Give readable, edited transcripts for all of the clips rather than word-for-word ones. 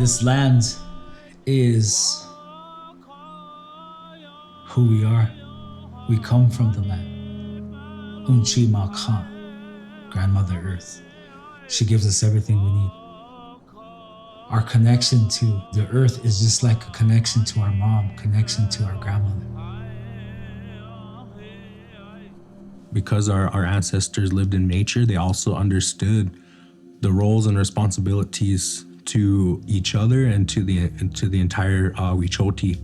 This land is who we are. We come from the land. Unchi Ma Khan, Grandmother Earth. She gives us everything we need. Our connection to the earth is just like a connection to our mom, connection to our grandmother. Because our ancestors lived in nature, they also understood the roles and responsibilities to each other and to the entire Wichoti.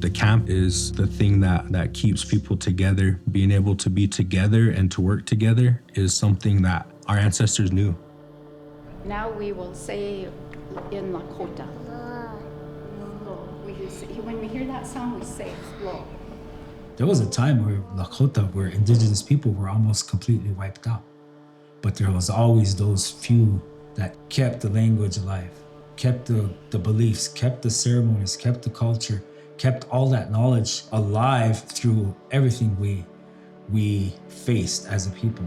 The camp is the thing that keeps people together. Being able to be together and to work together is something that our ancestors knew. Now we will say in Lakota. When we hear that sound, we say slow. There was a time where Lakota, where indigenous people were almost completely wiped out. But there was always those few that kept the language alive, kept the beliefs, kept the ceremonies, kept the culture, kept all that knowledge alive through everything we faced as a people.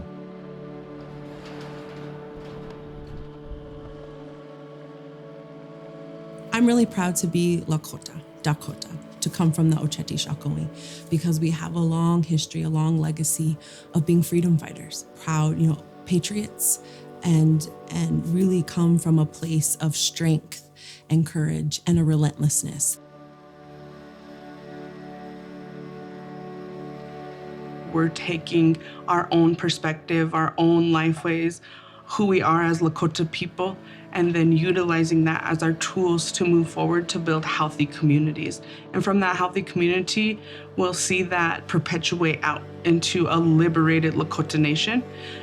I'm really proud to be Lakota, Dakota, to come from the Oceti Sakowin, because we have a long history, a long legacy of being freedom fighters, proud, patriots, and really come from a place of strength and courage and a relentlessness. We're taking our own perspective, our own life ways, who we are as Lakota people, and then utilizing that as our tools to move forward to build healthy communities. And from that healthy community, we'll see that perpetuate out into a liberated Lakota nation.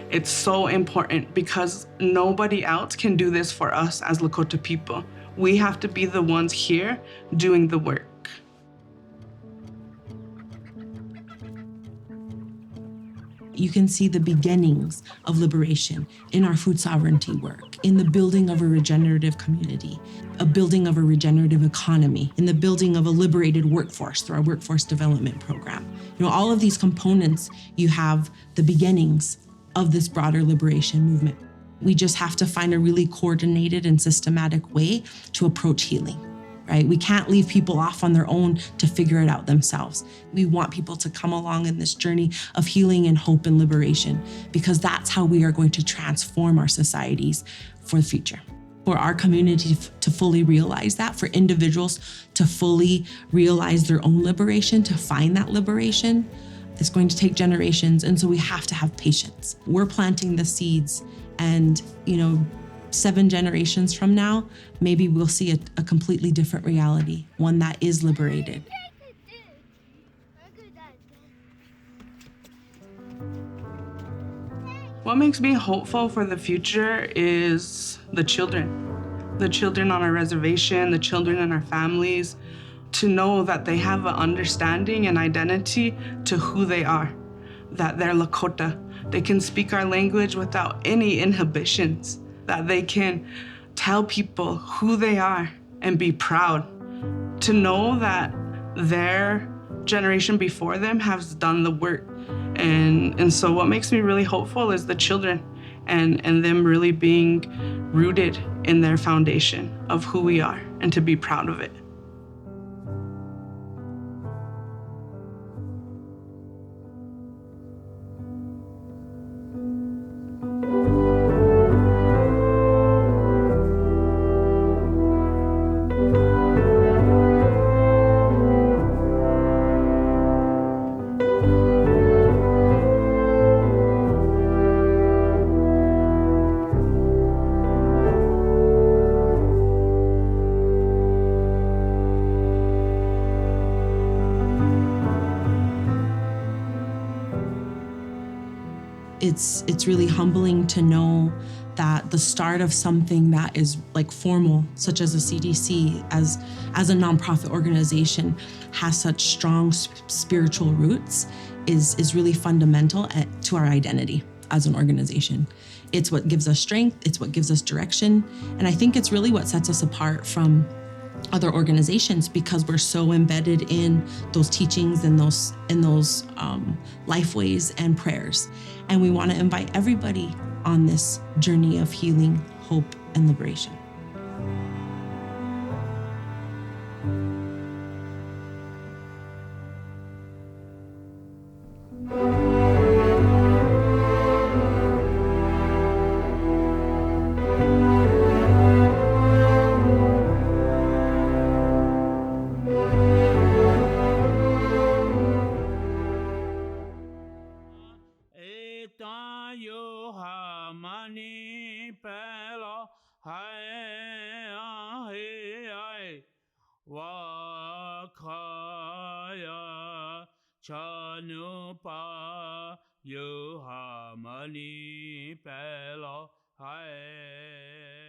It's so important because nobody else can do this for us as Lakota people. We have to be the ones here doing the work. You can see the beginnings of liberation in our food sovereignty work, in the building of a regenerative community, a building of a regenerative economy, in the building of a liberated workforce through our workforce development program. All of these components, you have the beginnings of this broader liberation movement. We just have to find a really coordinated and systematic way to approach healing. Right? We can't leave people off on their own to figure it out themselves. We want people to come along in this journey of healing and hope and liberation, because that's how we are going to transform our societies for the future. For our community to fully realize that, for individuals to fully realize their own liberation, to find that liberation, it's going to take generations. And so we have to have patience. We're planting the seeds, and 7 generations from now, maybe we'll see a completely different reality, one that is liberated. What makes me hopeful for the future is the children on our reservation, the children in our families, to know that they have an understanding and identity to who they are, that they're Lakota. They can speak our language without any inhibitions, that they can tell people who they are and be proud, to know that their generation before them has done the work. And so what makes me really hopeful is the children and them really being rooted in their foundation of who we are and to be proud of it. It's really humbling to know that the start of something that is like formal, such as a CDC, as a nonprofit organization, has such strong spiritual roots, is really fundamental to our identity as an organization. It's what gives us strength, it's what gives us direction, and I think it's really what sets us apart from other organizations, because we're so embedded in those teachings and those life ways and prayers. And we want to invite everybody on this journey of healing, hope, and liberation. Wakaya Chanupa Yohamani Pelo Hai